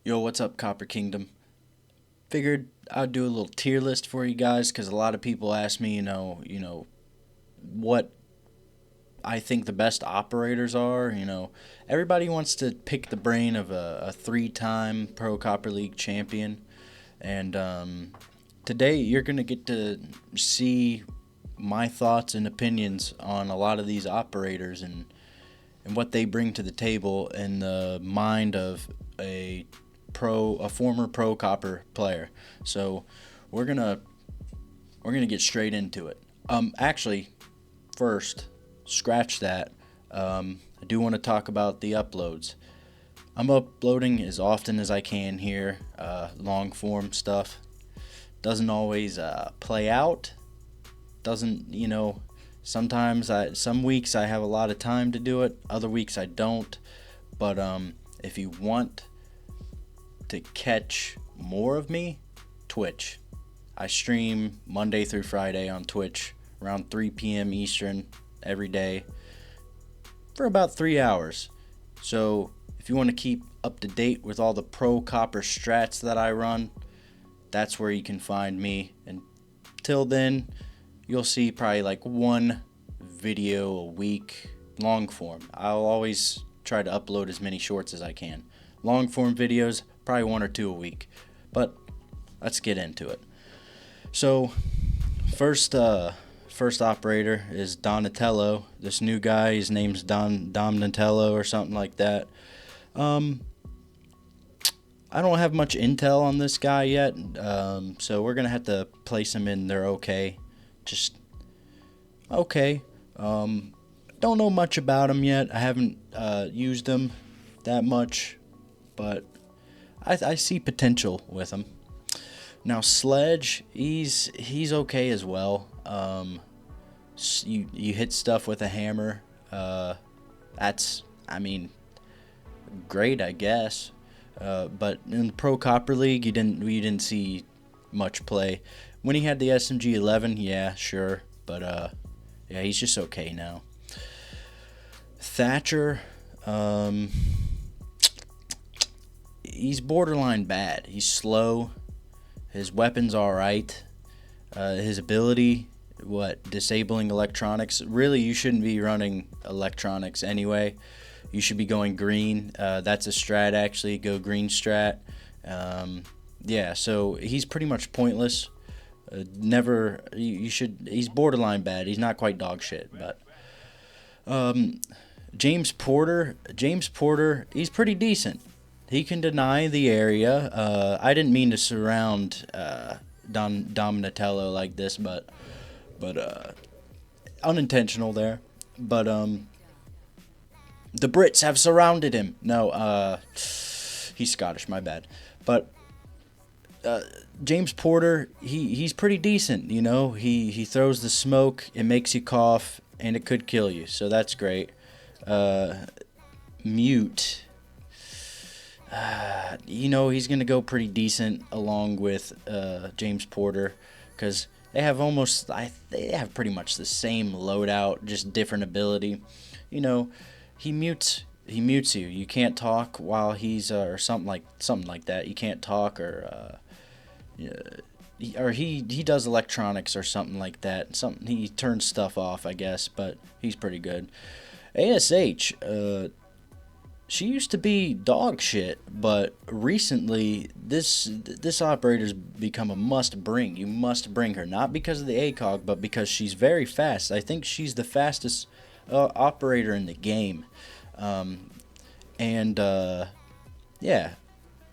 Yo, what's up, Copper Kingdom? Figured I'd do a little tier list for you guys because a lot of people ask me, what I think the best operators are. Everybody wants to pick the brain of a three-time Pro Copper League champion, and today you're gonna get to see my thoughts and opinions on a lot of these operators and what they bring to the table in the mind of a former pro copper player. So we're gonna get straight into it. Actually, first, scratch that. I do want to talk about the uploads. I'm uploading as often as I can here. Long form stuff doesn't always play out. Doesn't Sometimes some weeks I have a lot of time to do it. Other weeks I don't. But if you want to catch more of me, Twitch. I stream Monday through Friday on Twitch around 3 p.m. Eastern every day for about 3 hours. So if you want to keep up to date with all the pro copper strats that I run, that's where you can find me. Until then, you'll see probably like one video a week, long form. I'll always try to upload as many shorts as I can. Long form videos, probably one or two a week. But let's get into it. So first operator is Donatello. This new guy, his name's Donatello or something like that. I don't have much intel on this guy yet, so we're gonna have to place him in there. Okay, just okay. Don't know much about him yet. I haven't used him that much, but I see potential with him. Now Sledge, he's okay as well. You hit stuff with a hammer. That's great, I guess. But in the Pro Copper League, you didn't see much play. When he had the SMG 11, yeah, sure, but yeah, he's just okay now. Thatcher, he's borderline bad. He's slow. His weapon's alright. His ability, disabling electronics. Really, you shouldn't be running electronics anyway. You should be going green. That's a strat, actually. Go green strat. Yeah, so he's pretty much pointless. He's borderline bad. He's not quite dog shit, but James Porter, he's pretty decent. He can deny the area. I didn't mean to surround Donatello like this, but unintentional there. But the Brits have surrounded him. No, he's Scottish. My bad. But James Porter, he's pretty decent. He throws the smoke. It makes you cough, and it could kill you. So that's great. Mute. He's going to go pretty decent along with James Porter because they have pretty much the same loadout, just different ability. He mutes you. You can't talk while he's or something like that. You can't talk or he does electronics or something like that. He turns stuff off, I guess, but he's pretty good. ASH, she used to be dog shit, but recently this operator's become a must bring. You must bring her, not because of the ACOG, but because she's very fast. I think she's the fastest operator in the game. Yeah,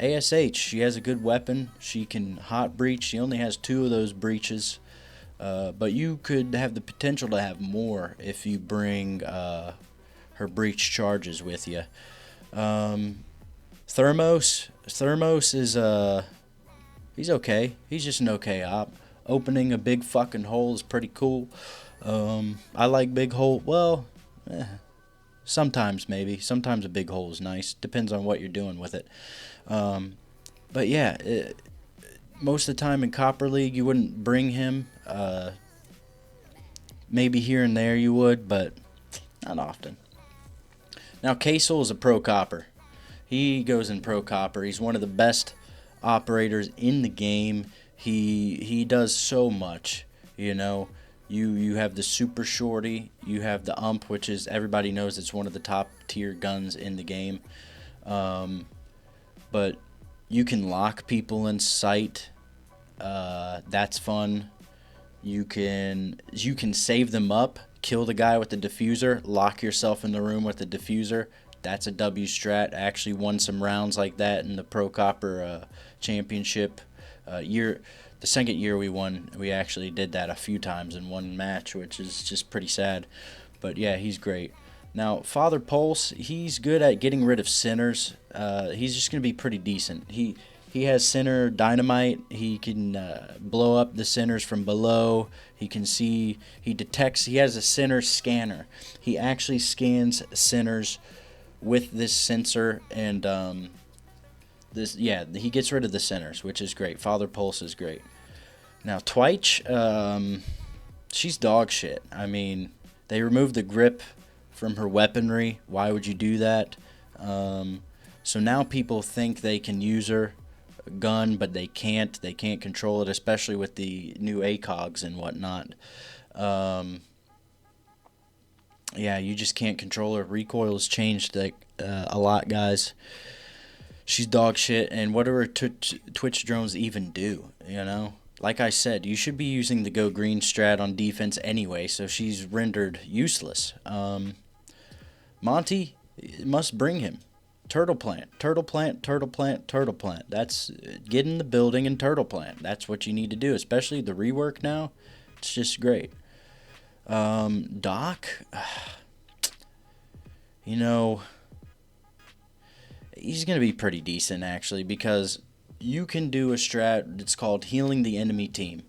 ASH, she has a good weapon. She can hot breach. She only has 2 of those breaches, but you could have the potential to have more if you bring her breach charges with you. Thermos is he's okay. He's just an okay op. Opening a big fucking hole is pretty cool. I like big hole. Well, sometimes maybe. Sometimes a big hole is nice. Depends on what you're doing with it. But yeah, most of the time in Copper League you wouldn't bring him. Maybe here and there you would, but not often. Now Kasel is a pro copper. He goes in Pro Copper. He's one of the best operators in the game. He does so much, you know. You have the Super Shorty, you have the Ump, which is, everybody knows it's one of the top tier guns in the game. But you can lock people in sight. That's fun. You can save them up, kill the guy with the diffuser, lock yourself in the room with the diffuser. That's a W strat. I actually won some rounds like that in the Pro Copper championship the second year we won. We actually did that a few times in one match, which is just pretty sad. But yeah, he's great. Now, Father Pulse, he's good at getting rid of sinners. He's just going to be pretty decent. He has sinner dynamite. He can blow up the sinners from below. He can see, he detects, he has a sinner scanner. He actually scans sinners with this sensor, and he gets rid of the sinners, which is great. Father Pulse is great. Now, Twitch, she's dog shit. I mean, they removed the grip from her weaponry. Why would you do that? So now people think they can use her gun, but they can't. They can't control it, especially with the new ACOGs and whatnot. Yeah, you just can't control her. Recoil has changed a lot, guys. She's dog shit, and what do her Twitch drones even do, you know? Like I said, you should be using the go green strat on defense anyway, so she's rendered useless. Monty must bring him. Turtle plant, turtle plant, turtle plant, turtle plant. That's, get in the building and turtle plant. That's what you need to do, especially the rework now. It's just great. Doc, you know, he's going to be pretty decent, actually, because you can do a strat that's called healing the enemy team.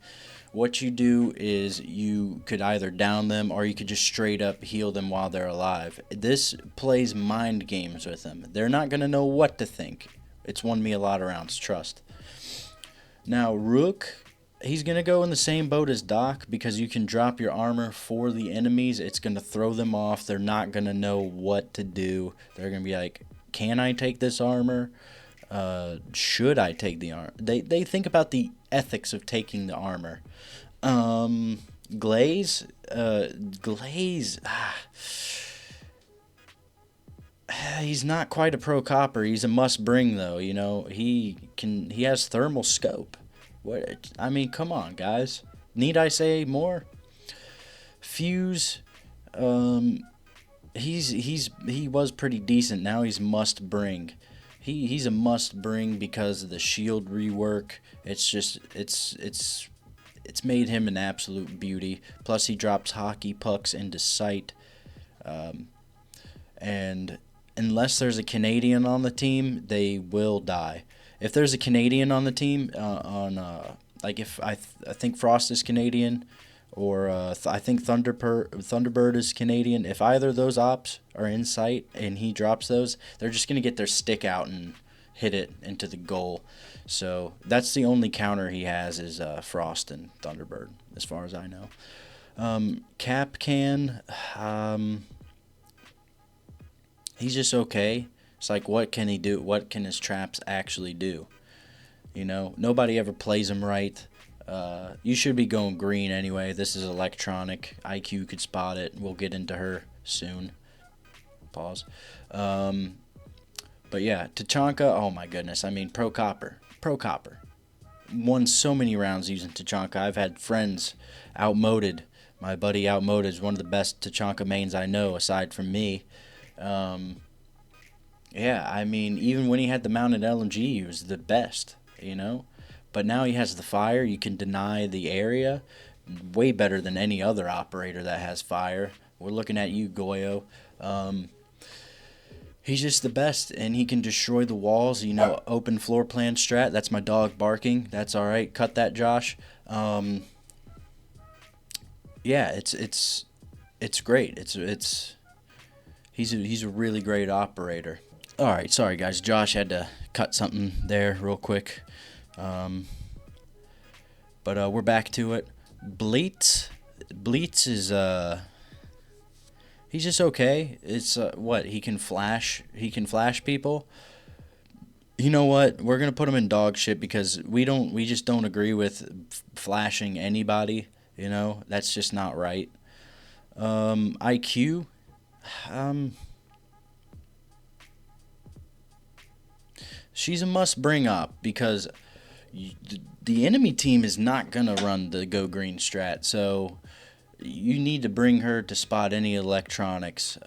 What you do is you could either down them, or you could just straight up heal them while they're alive. This plays mind games with them. They're not going to know what to think. It's won me a lot of rounds, trust. Now, Rook, he's going to go in the same boat as Doc, because you can drop your armor for the enemies. It's going to throw them off. They're not going to know what to do. They're going to be like, can I take this armor? Should I take the armor? They think about the ethics of taking the armor. Glaze, he's not quite a Pro Copper. He's a must bring though, you know. He has thermal scope. What, I mean, come on, guys. Need I say more? Fuse, he was pretty decent. Now he's must bring. He's a must bring because of the shield rework. It's just it's made him an absolute beauty. Plus he drops hockey pucks into sight. And unless there's a Canadian on the team, they will die. If there's a Canadian on the team, like if I think Frost is Canadian, or I think Thunderbird is Canadian. If either of those ops are in sight and he drops those, they're just going to get their stick out and hit it into the goal. So that's the only counter he has is Frost and Thunderbird, as far as I know. Capcan, he's just okay. It's like, what can he do? What can his traps actually do? You know, nobody ever plays him right. You should be going green anyway. This is electronic. IQ could spot it. We'll get into her soon. Pause. But yeah, Tachanka, oh my goodness. I mean, Pro Copper. Won so many rounds using Tachanka. I've had friends outmoded. My buddy outmoded is one of the best Tachanka mains I know, aside from me. Yeah, I mean, even when he had the mounted LMG, he was the best, you know? But now he has the fire. You can deny the area. Way better than any other operator that has fire. We're looking at you, Goyo. He's just the best, and he can destroy the walls. You know, open floor plan strat. That's my dog barking. That's all right. Cut that, Josh. Yeah, it's great. He's a really great operator. All right, sorry guys. Josh had to cut something there real quick. But we're back to it. Bleats is he's just okay. It's what he can flash people. You know what? We're gonna put him in dog shit because we just don't agree with flashing anybody. You know, that's just not right. IQ, um, she's a must bring up because the enemy team is not gonna run the go green strat. So you need to bring her to spot any electronics.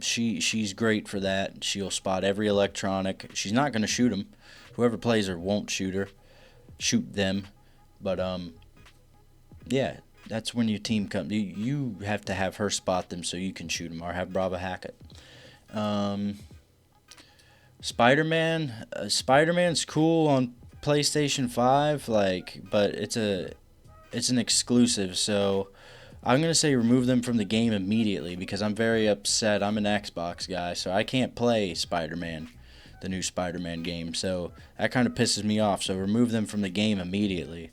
She's great for that. She'll spot every electronic. She's not gonna shoot them. Whoever plays her won't shoot them. But yeah, that's when your team comes. You have to have her spot them so you can shoot them, or have Brava hack it. Spider-Man, Spider-Man's cool on PlayStation 5, like, but it's an exclusive, so I'm going to say remove them from the game immediately because I'm very upset. I'm an Xbox guy, so I can't play Spider-Man, the new Spider-Man game, so that kind of pisses me off, so remove them from the game immediately.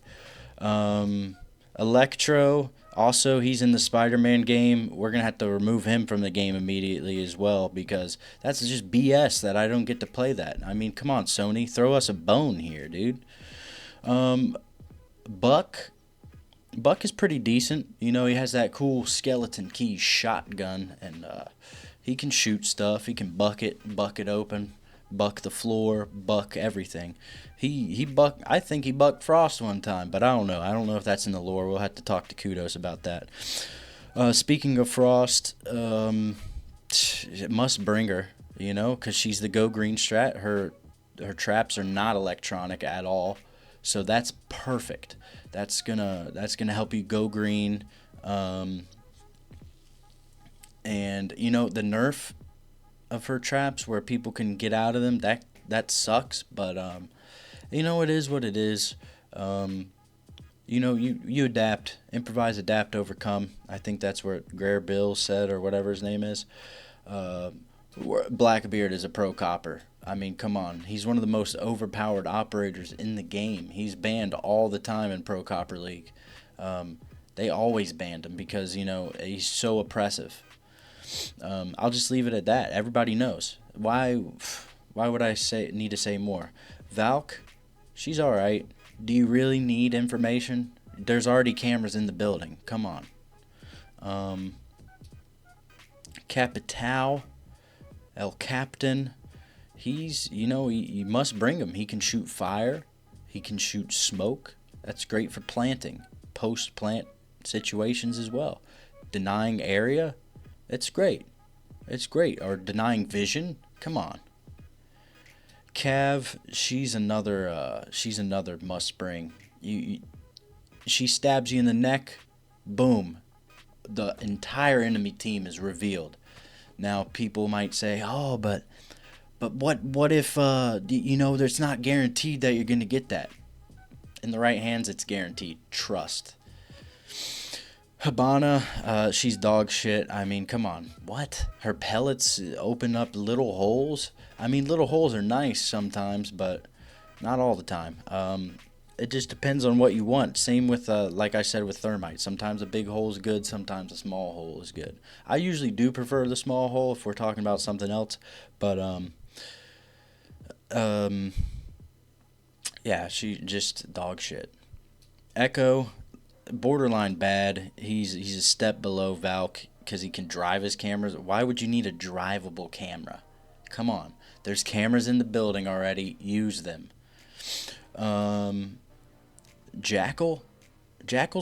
Electro, also, he's in the Spider-Man game. We're going to have to remove him from the game immediately as well because that's just BS that I don't get to play that. I mean, come on, Sony. Throw us a bone here, dude. Buck. Buck is pretty decent. You know, he has that cool skeleton key shotgun, and he can shoot stuff. He can buck it open, buck the floor, buck everything. I think he bucked Frost one time, but I don't know. I don't know if that's in the lore. We'll have to talk to Kudos about that. Speaking of Frost, it must bring her, you know, because she's the go green strat. Her traps are not electronic at all, so that's perfect. That's gonna help you go green. And you know, the nerf of her traps where people can get out of them, that sucks, but you know, it is what it is. You know, you adapt, improvise, adapt, overcome. I think that's what Greer Bill said, or whatever his name is. Blackbeard is a pro copper. I mean, come on. He's one of the most overpowered operators in the game. He's banned all the time in Pro Copper League. They always banned him because, you know, he's so oppressive. I'll just leave it at that. Everybody knows. Why would I need to say more? Valk, she's all right. Do you really need information? There's already cameras in the building. Come on. Capital, El Captain. He's, you know, you must bring him. He can shoot fire. He can shoot smoke. That's great for planting. Post-plant situations as well. Denying area. It's great. It's great. Or denying vision. Come on. Cav, she's another must bring. She stabs you in the neck. Boom. The entire enemy team is revealed. Now people might say, "Oh, but what if you know, it's not guaranteed that you're gonna get that." In the right hands, it's guaranteed. Trust. Habana, she's dog shit. I mean, come on. What? Her pellets open up little holes? I mean, little holes are nice sometimes, but not all the time. It just depends on what you want. Same with, like I said, with thermite. Sometimes a big hole is good. Sometimes a small hole is good. I usually do prefer the small hole if we're talking about something else. But, yeah, she just dog shit. Echo, borderline bad. He's a step below Valk because he can drive his cameras. Why would you need a drivable camera? Come on. There's cameras in the building already. Use them. Jackal's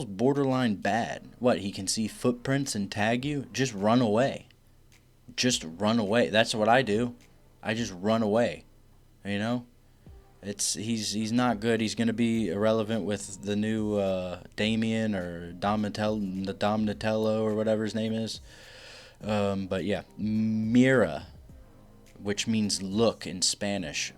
borderline bad. What, he can see footprints and tag you? Just run away. Just run away. That's what I do. I just run away. You know? He's not good. He's gonna be irrelevant with the new Damien or Donatello or whatever his name is. But yeah, Mira, which means look in Spanish.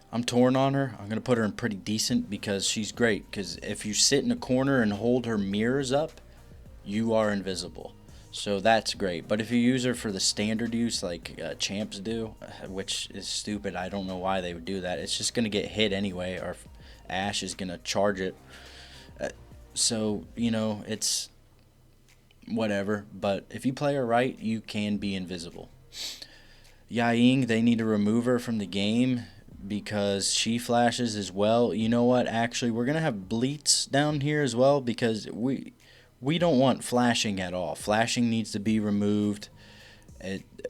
I'm torn on her. I'm going to put her in pretty decent because she's great. Because if you sit in a corner and hold her mirrors up, you are invisible. So that's great. But if you use her for the standard use like champs do, which is stupid, I don't know why they would do that. It's just going to get hit anyway, or Ash is going to charge it. So, you know, it's whatever. But if you play her right, you can be invisible. Ying, they need to remove her from the game because she flashes as well. You know what? Actually, we're gonna have Bleats down here as well because we don't want flashing at all. Flashing needs to be removed.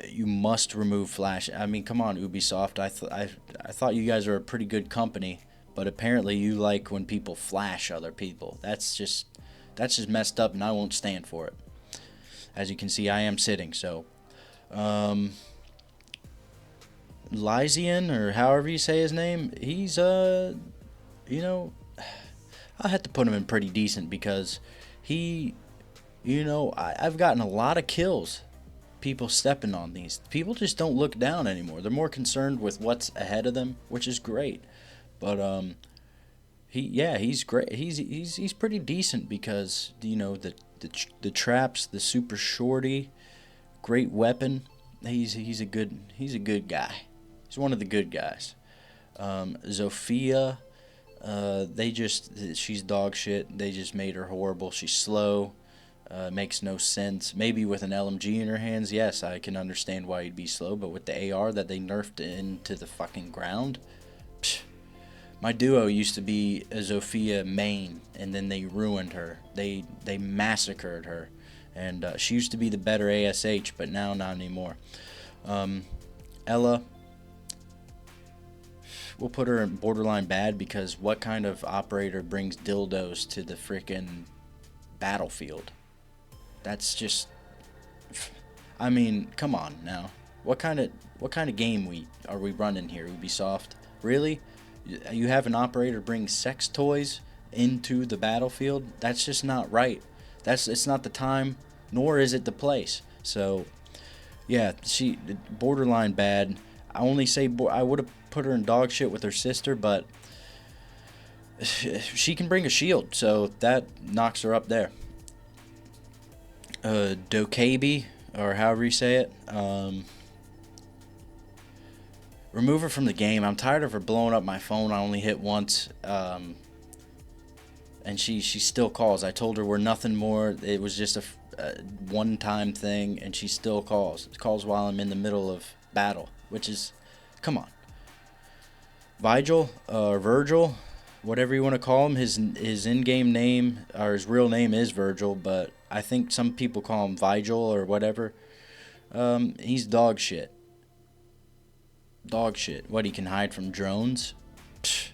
You must remove flash. I mean, come on, Ubisoft. I thought you guys are a pretty good company, but apparently you like when people flash other people. That's just messed up, and I won't stand for it. As you can see, I am sitting. So, Lysian, or however you say his name, he's you know, I had to put him in pretty decent because he, I've gotten a lot of kills. People stepping on these. People just don't look down anymore. They're more concerned with what's ahead of them, which is great. But he's great. He's pretty decent because the traps, the super shorty, great weapon. He's a good guy. He's one of the good guys. Zofia, she's dog shit. They just made her horrible. She's slow. Makes no sense. Maybe with an LMG in her hands, yes, I can understand why you'd be slow. But with the AR that they nerfed into the fucking ground, psh, my duo used to be a Zofia main, and then they ruined her. They massacred her, and she used to be the better ASH, but now not anymore. Ella, we'll put her in borderline bad because what kind of operator brings dildos to the freaking battlefield? That's just, I mean, come on now. What kind of game are we running here, Ubisoft? Really? You have an operator bring sex toys into the battlefield? That's just not right. It's not the time, nor is it the place. So, yeah, she borderline bad. I only say I would have put her in dog shit with her sister, but she can bring a shield, so that knocks her up there. Dokabi, or however you say it, remove her from the game. I'm tired of her blowing up my phone. I only hit once, and she still calls. I told her we're nothing more. It was just a one-time thing, and she still calls. It calls while I'm in the middle of battle, which is, come on. Virgil, whatever you want to call him, his in-game name, or his real name is Virgil, but I think some people call him Vigil or whatever. He's dog shit. Dog shit. What, he can hide from drones? Psh,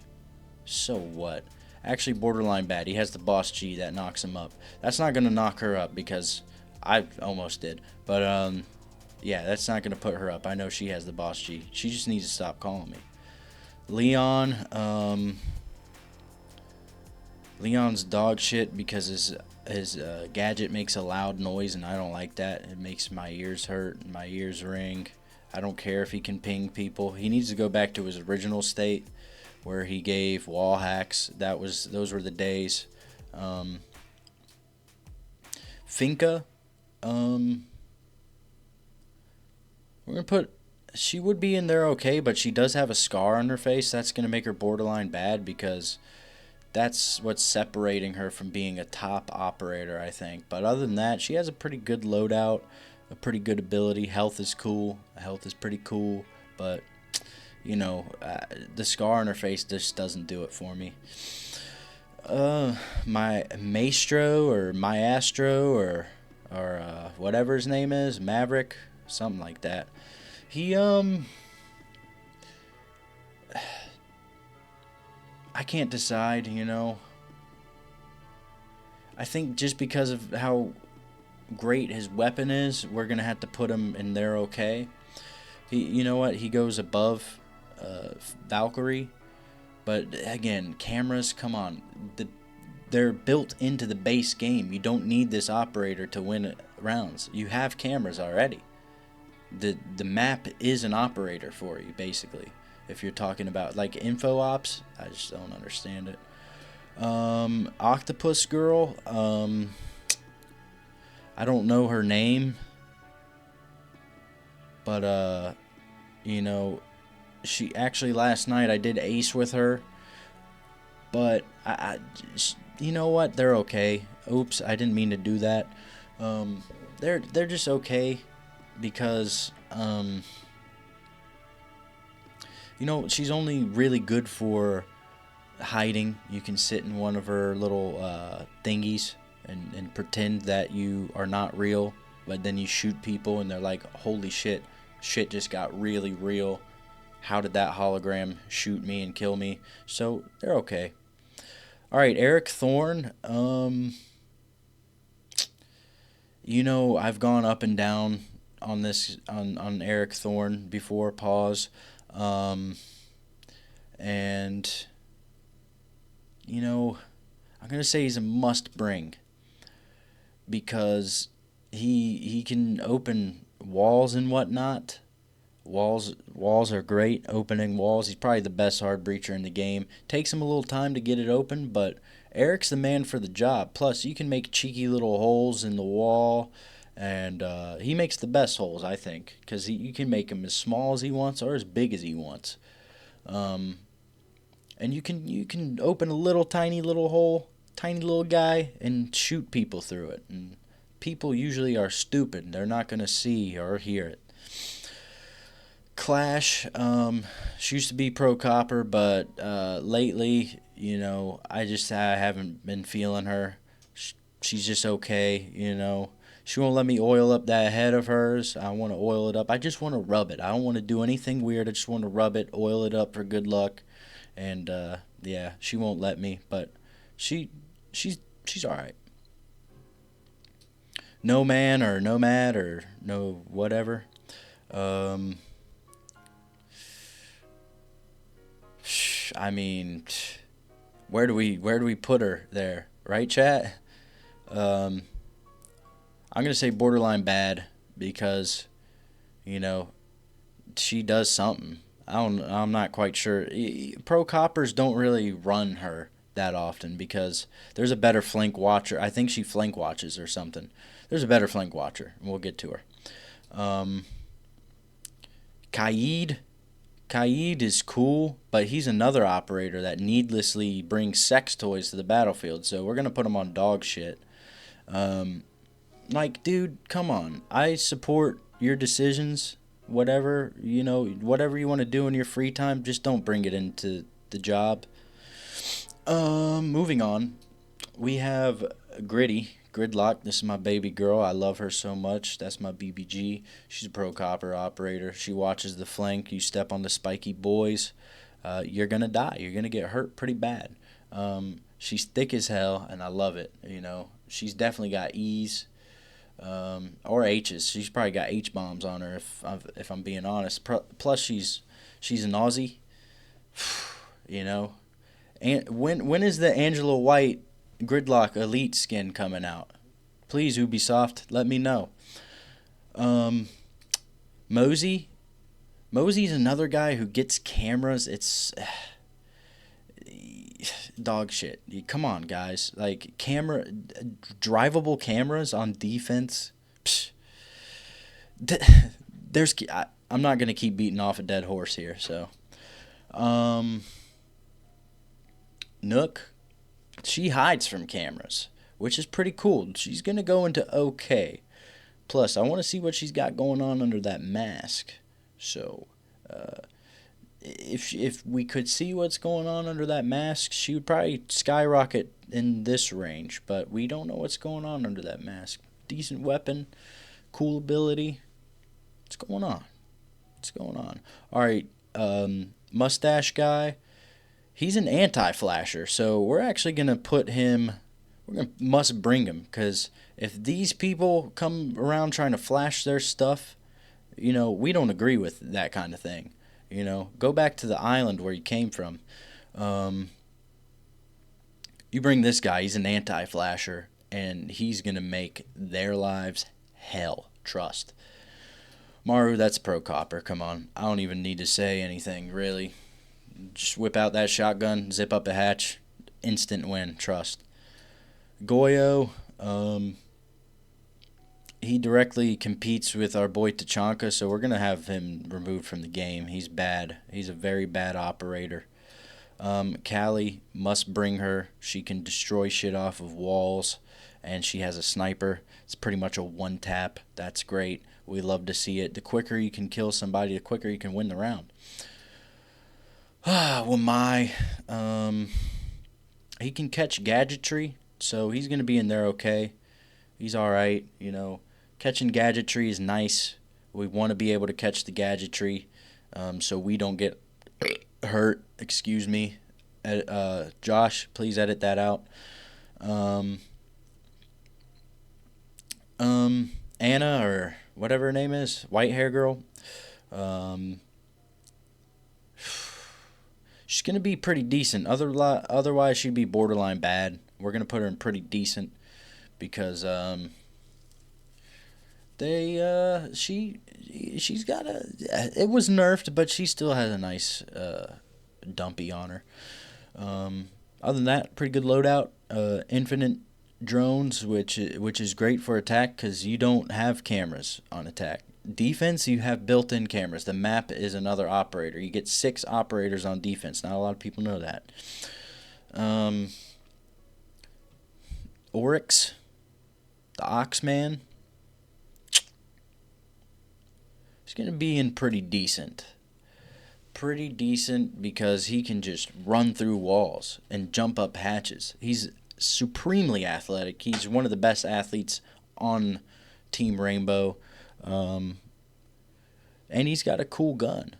so what? Actually, borderline bad. He has the boss G that knocks him up. That's not going to knock her up because I almost did. But, yeah, that's not going to put her up. I know she has the boss G. She just needs to stop calling me. Leon's dog shit because his gadget makes a loud noise, and I don't like that. It makes my ears hurt and my ears ring. I don't care if he can ping people. He needs to go back to his original state where he gave wall hacks. Those were the days. Finka, we're gonna put. She would be in there okay, but she does have a scar on her face. That's gonna make her borderline bad because that's what's separating her from being a top operator, I think. But other than that, she has a pretty good loadout, a pretty good ability. Health is cool. Health is pretty cool, but the scar on her face just doesn't do it for me. My Maestro or whatever his name is, Maverick, something like that. He I can't decide, I think just because of how great his weapon is, we're gonna have to put him in there okay. You know what? He goes above Valkyrie, but again, cameras. Come on, they're built into the base game. You don't need this operator to win rounds. You have cameras already. The map is an operator for you, basically. If you're talking about like info ops, I just don't understand it. Octopus Girl, I don't know her name, but she actually last night I did ace with her, but I you know what? They're okay. Oops, I didn't mean to do that. They're just okay because You know, she's only really good for hiding. You can sit in one of her little thingies and pretend that you are not real, but then you shoot people and they're like, holy shit just got really real. How did that hologram shoot me and kill me? So they're okay. All right, Eric Thorne. You know, I've gone up and down on this on Eric Thorne before. Pause. Um, and you know, I'm gonna say he's a must bring because he can open walls and whatnot. Walls are great. Opening walls, he's probably the best hard breacher in the game. Takes him a little time to get it open, but Eric's the man for the job. Plus, you can make cheeky little holes in the wall, and he makes the best holes, I think, because you can make them as small as he wants or as big as he wants. Um, and you can open a little tiny little hole, tiny little guy, and shoot people through it. And people usually are stupid; they're not gonna see or hear it. Clash, she used to be pro copper, but lately, you know, I haven't been feeling her. She's just okay, you know. She won't let me oil up that head of hers. I want to oil it up. I just want to rub it. I don't want to do anything weird. I just want to rub it, oil it up for good luck, and yeah, she won't let me. But she she's all right. No man or nomad or no whatever. Um, I mean, where do we put her there? Right, chat? Um, I'm gonna say borderline bad because you know she does something. I'm not quite sure. Pro coppers don't really run her that often because there's a better flank watcher. I think she flank watches or something. There's a better flank watcher, and we'll get to her. Um, Kaid. Kaid is cool, but he's another operator that needlessly brings sex toys to the battlefield. So we're gonna put him on dog shit. Um, like, dude, come on. I support your decisions. Whatever whatever you want to do in your free time, just don't bring it into the job. Moving on, we have Gridlock. This is my baby girl. I love her so much. That's my BBG. She's a pro copper operator. She watches the flank. You step on the spiky boys, you're gonna die. You're gonna get hurt pretty bad. She's thick as hell, and I love it. You know, she's definitely got E's, or H's. She's probably got H bombs on her if I'm being honest. Plus, she's an Aussie. You know, and when is the Angela White Gridlock Elite skin coming out? Please, Ubisoft, let me know. Um, Mosey. Mosey's another guy who gets cameras. It's dog shit. Come on, guys. Like drivable cameras on defense. Psh, there's. I'm not gonna keep beating off a dead horse here. So, um, Nook. She hides from cameras, which is pretty cool. She's gonna go into okay. Plus, I want to see what she's got going on under that mask. So, uh, if we could see what's going on under that mask, she would probably skyrocket in this range. But we don't know what's going on under that mask. Decent weapon, cool ability. What's going on? What's going on? All right, mustache guy. He's an anti-flasher, so we're actually gonna put him. We're gonna must bring him because if these people come around trying to flash their stuff, you know, we don't agree with that kind of thing. You know, go back to the island where you came from. Um, you bring this guy, he's an anti-flasher, and he's going to make their lives hell. Trust. Maru, that's pro copper. Come on. I don't even need to say anything, really. Just whip out that shotgun, zip up the hatch, instant win. Trust. Goyo, he directly competes with our boy Tachanka, so we're going to have him removed from the game. He's bad. He's a very bad operator. Callie, must bring her. She can destroy shit off of walls, and she has a sniper. It's pretty much a one-tap. That's great. We love to see it. The quicker you can kill somebody, the quicker you can win the round. Well, he can catch gadgetry, so he's gonna be in there okay. He's all right. Catching gadgetry is nice. We want to be able to catch the gadgetry, so we don't get hurt. Excuse me. Josh, please edit that out. Um, Anna or whatever her name is, white hair girl. Um, she's gonna be pretty decent. Otherwise, she'd be borderline bad. We're gonna put her in pretty decent because she's got a, it was nerfed, but she still has a nice dumpy on her. Other than that, pretty good loadout. Infinite drones, which is great for attack because you don't have cameras on attack. Defense, you have built-in cameras. The map is another operator. You get 6 operators on defense. Not a lot of people know that. Oryx, the Oxman, he's going to be in pretty decent. Pretty decent because he can just run through walls and jump up hatches. He's supremely athletic. He's one of the best athletes on Team Rainbow. And he's got a cool gun.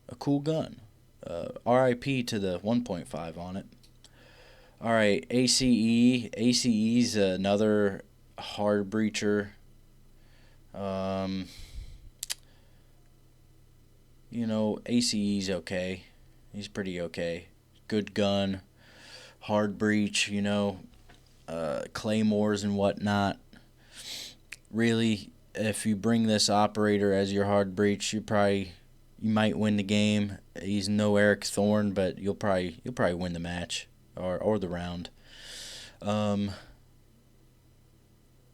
RIP to the 1.5 on it. Alright, ACE. ACE's another hard breacher. ACE's okay. He's pretty okay. Good gun. Hard breach, claymores and whatnot. Really, if you bring this operator as your hard breach, you might win the game. He's no Eric Thorne, but you'll probably win the match or the round.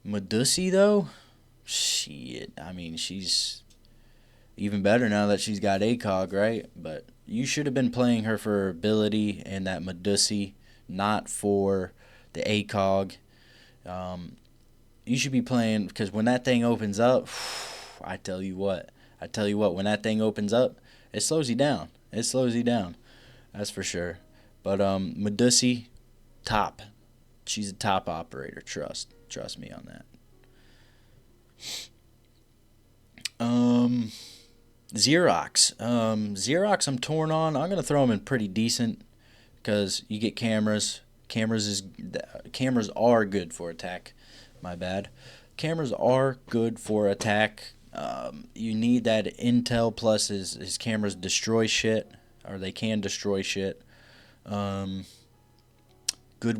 Medusi though, shit. I mean, she's even better now that she's got ACOG, right? But you should have been playing her for her ability and that Medusi, not for the ACOG. You should be playing, because when that thing opens up, I tell you what, when that thing opens up, it slows you down. That's for sure. But Medusi, top. She's a top operator. Trust me on that. Xerox. Xerox I'm torn on. I'm going to throw him in pretty decent because you get cameras. Cameras are good for attack. My bad. Cameras are good for attack. You need that intel, plus his cameras destroy shit, or they can destroy shit. Good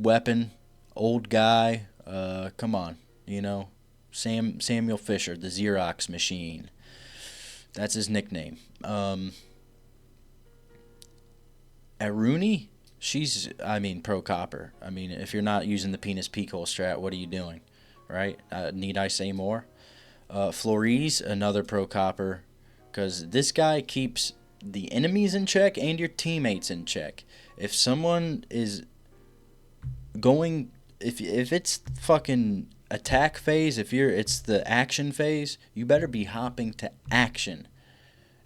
weapon. Old guy. Come on. Samuel Fisher, the Xerox machine. That's his nickname. Aruni, she's, pro copper. If you're not using the penis peak hole strat, what are you doing? Right? Need I say more? Flores, another pro copper, because this guy keeps the enemies in check and your teammates in check. If someone is going, if it's fucking attack phase, it's the action phase, you better be hopping to action.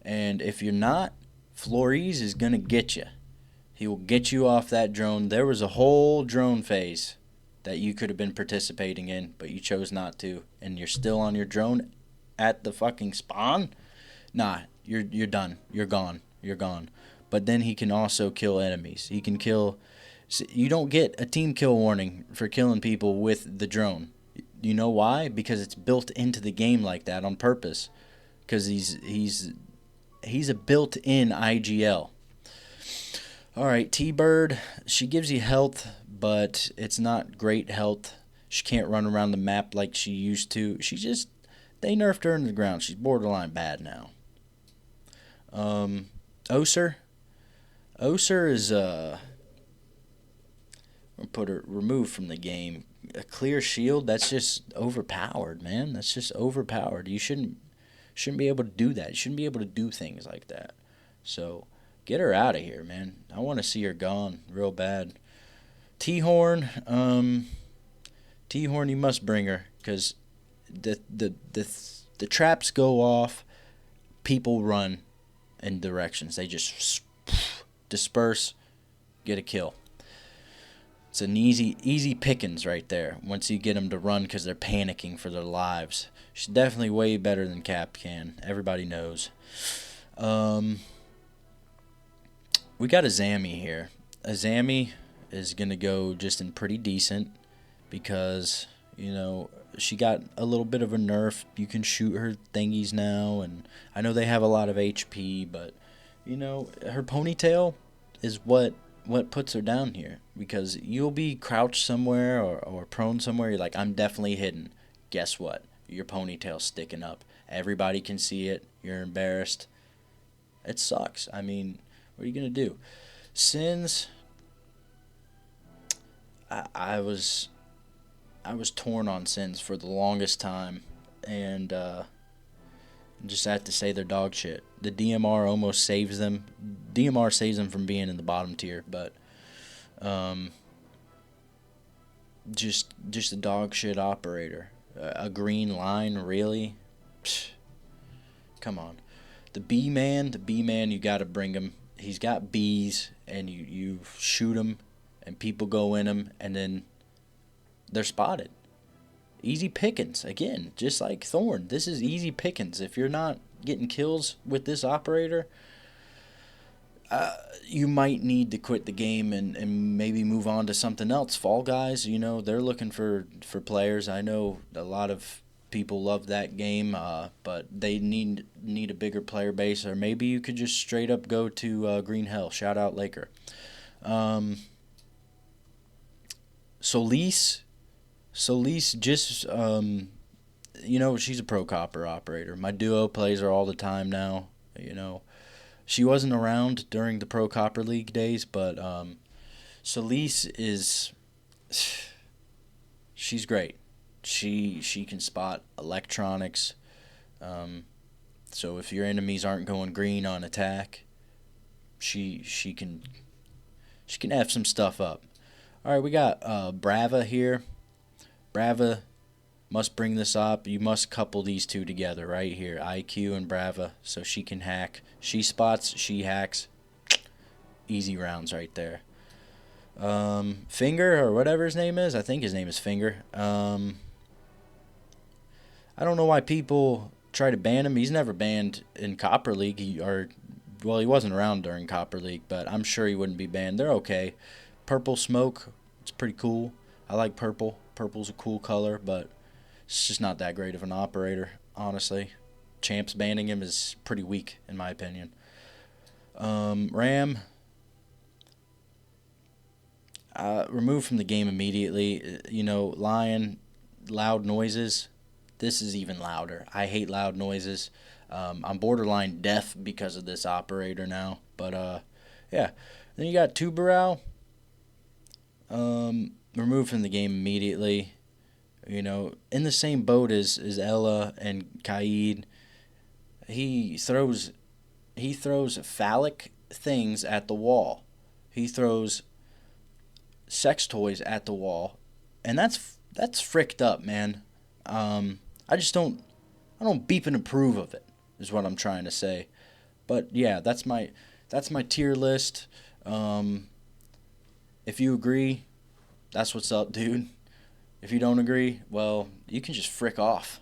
And if you're not, Flores is gonna get you. He will get you off that drone. There was a whole drone phase that you could have been participating in, but you chose not to, and you're still on your drone at the fucking spawn. Nah, you're done. You're gone. But then he can also kill enemies. He can kill. You don't get a team kill warning for killing people with the drone. You know why? Because it's built into the game like that on purpose. Because he's a built-in IGL. All right, T-Bird. She gives you health, but it's not great health. She can't run around the map like she used to. They nerfed her into the ground. She's borderline bad now. Oser is put her removed from the game. A clear shield, that's just overpowered, man. That's just overpowered. You shouldn't be able to do that. You shouldn't be able to do things like that. So get her out of here, man. I want to see her gone real bad. T-Horn, you must bring her, because the traps go off, people run in directions. They just disperse, get a kill. It's an easy pickings right there once you get them to run because they're panicking for their lives. She's definitely way better than Kapkan. Everybody knows. We got a Zammy here. A Zammy is going to go just in pretty decent because, you know, she got a little bit of a nerf. You can shoot her thingies now, and I know they have a lot of HP, but, you know, her ponytail is what puts her down here because you'll be crouched somewhere or prone somewhere. You're like, I'm definitely hidden. Guess what? Your ponytail's sticking up. Everybody can see it. You're embarrassed. It sucks. I mean, what are you going to do? Sins, I was torn on Sins for the longest time, and just have to say they're dog shit. The DMR almost saves them. DMR saves them from being in the bottom tier, but just a dog shit operator. A green line, really? Psh, come on. The B-man, you got to bring him. He's got bees, and you shoot him, and people go in him, and then they're spotted. Easy pickings. Again, just like Thorn. This is easy pickings. If you're not getting kills with this operator, you might need to quit the game and maybe move on to something else. Fall Guys, you know, they're looking for players. I know a lot of people love that game, but they need a bigger player base, or maybe you could just straight up go to Green Hell. Shout out Laker. Solis just, you know, she's a pro copper operator. My duo plays her all the time now. You know, she wasn't around during the pro copper league days, but Solis is, she's great. She can spot electronics. So if your enemies aren't going green on attack, she can F some stuff up. All right, we got Brava here. Brava must bring this up. You must couple these two together right here, IQ and Brava, so she can hack. She spots, she hacks. Easy rounds right there. Finger, or whatever his name is. I think his name is Finger. I don't know why people try to ban him. He's never banned in Copper League. He wasn't around during Copper League, but I'm sure he wouldn't be banned. They're okay. Purple Smoke, it's pretty cool. I like purple. Purple's a cool color, but it's just not that great of an operator, honestly. Champs banning him is pretty weak, in my opinion. Ram, removed from the game immediately. You know, Lion, loud noises. This is even louder. I hate loud noises. I'm borderline deaf because of this operator now. But, yeah. Then you got Tubarao. Removed from the game immediately. You know, in the same boat as Ella and Kaid. He throws phallic things at the wall. He throws sex toys at the wall, and that's fricked up, man. I don't beep and approve of it, is what I'm trying to say. But yeah, that's my tier list. If you agree, that's what's up, dude. If you don't agree, well, you can just frick off.